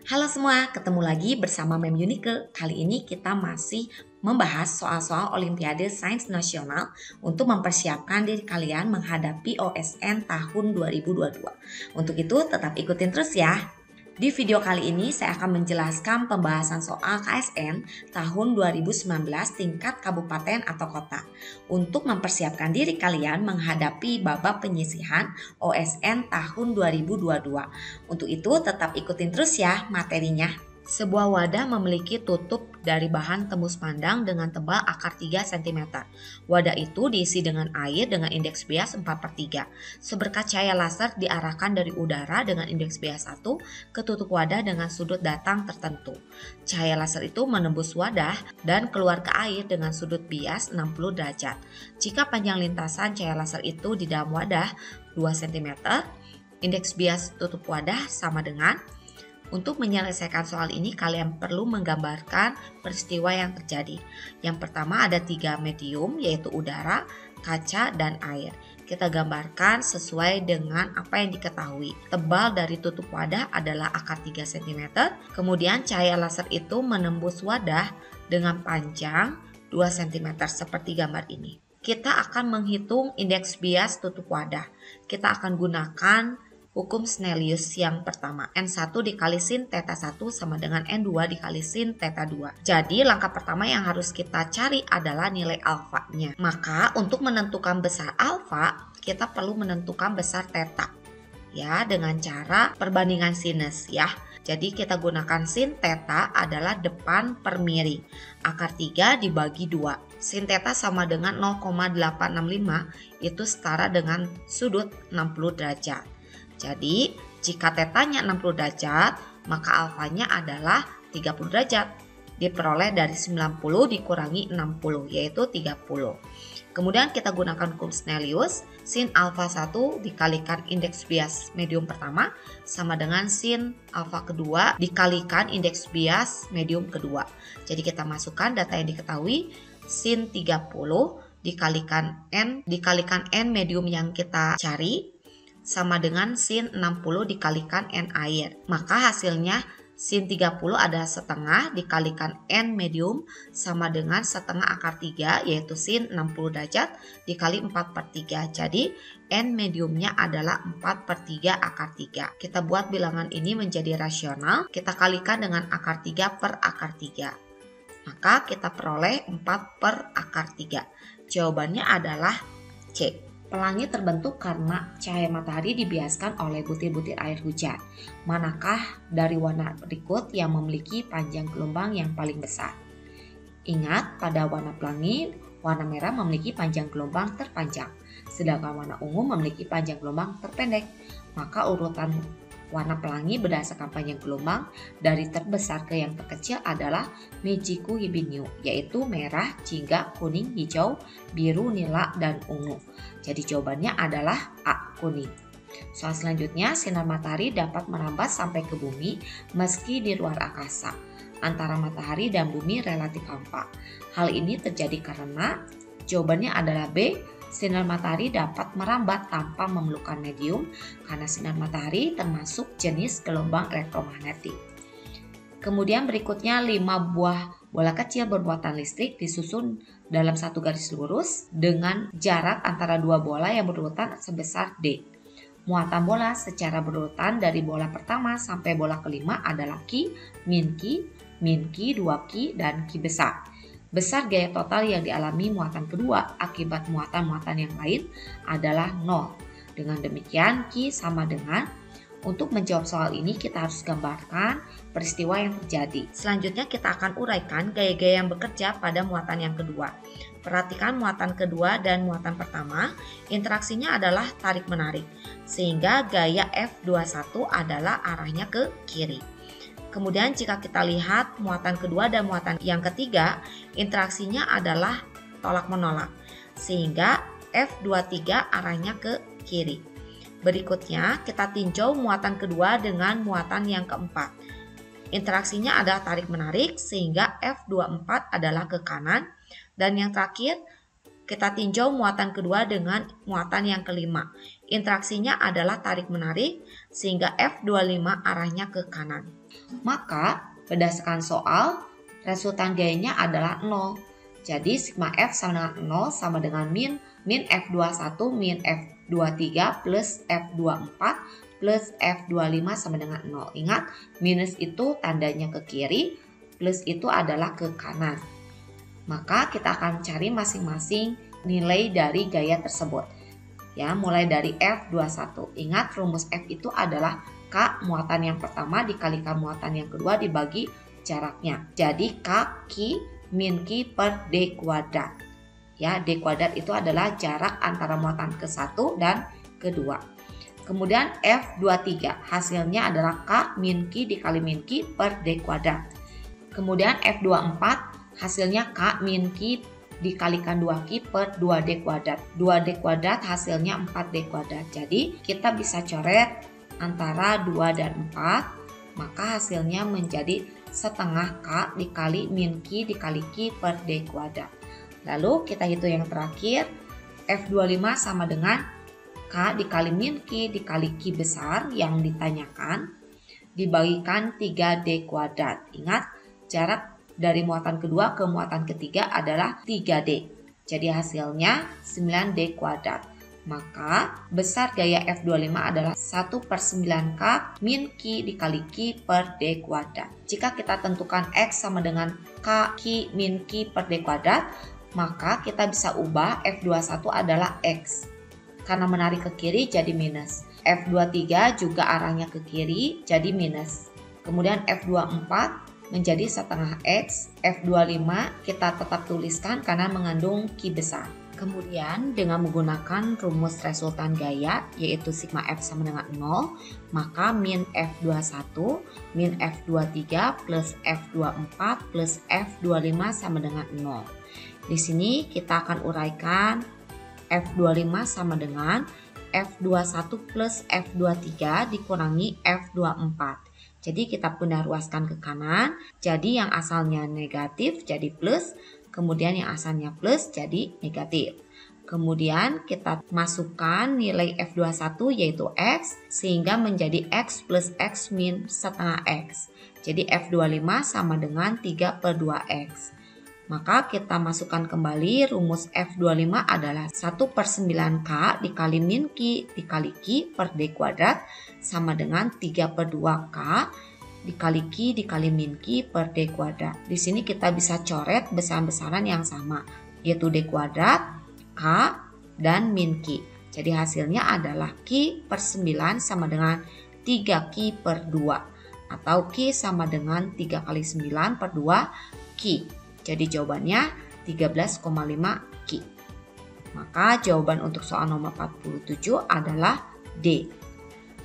Halo semua, ketemu lagi bersama Mem Yunike. Kali ini kita masih membahas soal-soal Olimpiade Sains Nasional untuk mempersiapkan diri kalian menghadapi OSN tahun 2022. Untuk itu tetap ikutin terus ya. Di video kali ini saya akan menjelaskan pembahasan soal KSN tahun 2019 tingkat kabupaten atau kota untuk mempersiapkan diri kalian menghadapi babak penyisihan OSN tahun 2022. Untuk itu tetap ikutin terus ya materinya. Sebuah wadah memiliki tutup dari bahan tembus pandang dengan tebal akar 3 cm. Wadah itu diisi dengan air dengan indeks bias 4/3. Seberkas cahaya laser diarahkan dari udara dengan indeks bias 1 ke tutup wadah dengan sudut datang tertentu. Cahaya laser itu menembus wadah dan keluar ke air dengan sudut bias 60 derajat. Jika panjang lintasan cahaya laser itu di dalam wadah 2 cm, indeks bias tutup wadah sama dengan. Untuk menyelesaikan soal ini kalian perlu menggambarkan peristiwa yang terjadi. Yang pertama ada 3 medium yaitu udara, kaca, dan air. Kita gambarkan sesuai dengan apa yang diketahui. Tebal dari tutup wadah adalah akar 3 cm. Kemudian cahaya laser itu menembus wadah dengan panjang 2 cm seperti gambar ini. Kita akan menghitung indeks bias tutup wadah. Kita akan gunakan hukum Snellius yang pertama, N1 dikali sin theta 1 sama dengan N2 dikali sin theta 2. Jadi langkah pertama yang harus kita cari adalah nilai alfanya. Maka untuk menentukan besar alfa, kita perlu menentukan besar theta. Ya, dengan cara perbandingan sinus ya. Jadi kita gunakan sin theta adalah depan per miring. Akar 3 dibagi 2. Sin theta sama dengan 0,865 itu setara dengan sudut 60 derajat. Jadi, jika tetanya 60 derajat, maka alfanya adalah 30 derajat. Diperoleh dari 90 dikurangi 60, yaitu 30. Kemudian kita gunakan hukum Snellius, sin alfa 1 dikalikan indeks bias medium pertama sama dengan sin alfa kedua dikalikan indeks bias medium kedua. Jadi kita masukkan data yang diketahui, sin 30 dikalikan N medium yang kita cari, sama dengan sin 60 dikalikan N air. Maka hasilnya sin 30 adalah setengah dikalikan N medium sama dengan setengah akar 3 yaitu sin 60 derajat dikali 4/3. Jadi N mediumnya adalah 4/3 akar 3. Kita buat bilangan ini menjadi rasional. Kita kalikan dengan akar 3 per akar 3. Maka kita peroleh 4 per akar 3. Jawabannya adalah C. Pelangi terbentuk karena cahaya matahari dibiaskan oleh butir-butir air hujan. Manakah dari warna berikut yang memiliki panjang gelombang yang paling besar? Ingat, pada warna pelangi, warna merah memiliki panjang gelombang terpanjang, sedangkan warna ungu memiliki panjang gelombang terpendek. Maka urutan warna pelangi berdasarkan panjang gelombang dari terbesar ke yang terkecil adalah Meiji-ku Hibinu, yaitu merah, jingga, kuning, hijau, biru, nila, dan ungu. Jadi jawabannya adalah A, kuning. Soal selanjutnya, sinar matahari dapat merambat sampai ke bumi meski di luar angkasa. Antara matahari dan bumi relatif hampa. Hal ini terjadi karena jawabannya adalah B, sinar matahari dapat merambat tanpa memerlukan medium karena sinar matahari termasuk jenis gelombang elektromagnetik. Kemudian berikutnya 5 buah bola kecil bermuatan listrik disusun dalam satu garis lurus dengan jarak antara 2 bola yang berurutan sebesar D. Muatan bola secara berurutan dari bola pertama sampai bola kelima adalah Ki, Min Ki, 2 Ki, dan Ki besar. Besar gaya total yang dialami muatan kedua akibat muatan-muatan yang lain adalah 0. Dengan demikian, Ki sama dengan. Untuk menjawab soal ini kita harus gambarkan peristiwa yang terjadi. Selanjutnya kita akan uraikan gaya-gaya yang bekerja pada muatan yang kedua. Perhatikan muatan kedua dan muatan pertama, interaksinya adalah tarik-menarik, sehingga gaya F21 adalah arahnya ke kiri. Kemudian jika kita lihat muatan kedua dan muatan yang ketiga, interaksinya adalah tolak-menolak, sehingga F23 arahnya ke kiri. Berikutnya kita tinjau muatan kedua dengan muatan yang keempat. Interaksinya adalah tarik-menarik, sehingga F24 adalah ke kanan. Dan yang terakhir kita tinjau muatan kedua dengan muatan yang kelima. Interaksinya adalah tarik-menarik sehingga F25 arahnya ke kanan. Maka berdasarkan soal, resultan gayanya adalah 0. Jadi sigma F sama dengan 0 sama dengan min F21 min F23 plus F24 plus F25 sama dengan 0. Ingat, minus itu tandanya ke kiri, plus itu adalah ke kanan. Maka kita akan cari masing-masing nilai dari gaya tersebut. Ya, mulai dari F21. Ingat, rumus F itu adalah K muatan yang pertama dikalikan muatan yang kedua dibagi jaraknya. Jadi K Ki min Ki per D kuadrat. Ya, D kuadrat itu adalah jarak antara muatan ke-1 dan kedua. Kemudian F23 hasilnya adalah K min Ki dikali min Ki per D kuadrat. Kemudian F24 hasilnya K min Ki dikalikan 2Ki per 2D kuadrat. 2D kuadrat hasilnya 4D kuadrat. Jadi kita bisa coret antara 2 dan 4. Maka hasilnya menjadi setengah K dikali min Ki dikali Ki per D kuadrat. Lalu kita hitung yang terakhir. F25 sama dengan K dikali min Ki dikali Ki besar yang ditanyakan dibagikan 3D kuadrat. Ingat, jarak dari muatan kedua ke muatan ketiga adalah 3D. Jadi hasilnya 9D kuadrat. Maka besar gaya F25 adalah 1/9K min Ki dikali Ki per D kuadrat. Jika kita tentukan X sama dengan K Ki min Ki per D kuadrat, maka kita bisa ubah F21 adalah X. Karena menarik ke kiri jadi minus. F23 juga arahnya ke kiri jadi minus. Kemudian F24 menjadi setengah X, F25 kita tetap tuliskan karena mengandung Ki besar. Kemudian dengan menggunakan rumus resultan gaya yaitu sigma F sama dengan 0, maka min F21 min F23 plus F24 plus F25 sama dengan 0. Di sini kita akan uraikan F25 sama dengan F21 plus F23 dikurangi F24. Jadi kita pindah ruaskan ke kanan, jadi yang asalnya negatif jadi plus, kemudian yang asalnya plus jadi negatif. Kemudian kita masukkan nilai F21 yaitu X, sehingga menjadi X plus X min setengah X. Jadi F25 sama dengan 3/2X. Maka kita masukkan kembali rumus F25 adalah 1/9K dikali min Ki dikali Ki per D kuadrat sama dengan 3/2K dikali Ki dikali min Ki per D kuadrat. Di sini kita bisa coret besar-besaran yang sama, yaitu D kuadrat, K, dan min Ki. Jadi hasilnya adalah Ki per 9 sama dengan 3Ki per 2. Atau Ki sama dengan 3 kali 9 per 2 Ki. Jadi jawabannya 13,5 Ki. Maka jawaban untuk soal nomor 47 adalah D.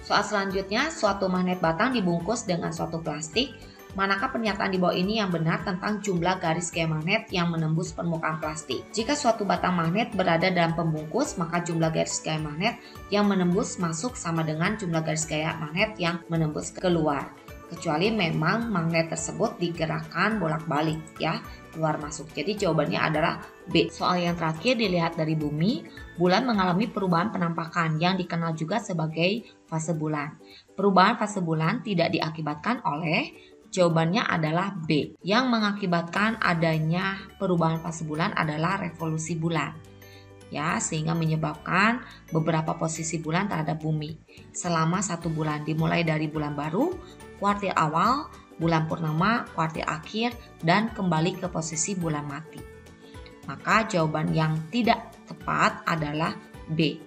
Soal selanjutnya, suatu magnet batang dibungkus dengan suatu plastik. Manakah pernyataan di bawah ini yang benar tentang jumlah garis gaya magnet yang menembus permukaan plastik? Jika suatu batang magnet berada dalam pembungkus, maka jumlah garis gaya magnet yang menembus masuk sama dengan jumlah garis gaya magnet yang menembus keluar. Kecuali memang magnet tersebut digerakkan bolak-balik ya, keluar masuk. Jadi jawabannya adalah B. Soal yang terakhir dilihat dari bumi, bulan mengalami perubahan penampakan yang dikenal juga sebagai fase bulan. Perubahan fase bulan tidak diakibatkan oleh, jawabannya adalah B. Yang mengakibatkan adanya perubahan fase bulan adalah revolusi bulan. Ya, sehingga menyebabkan beberapa posisi bulan terhadap bumi selama 1 bulan, dimulai dari bulan baru, kuartil awal, bulan purnama, kuartil akhir, dan kembali ke posisi bulan mati. Maka jawaban yang tidak tepat adalah B.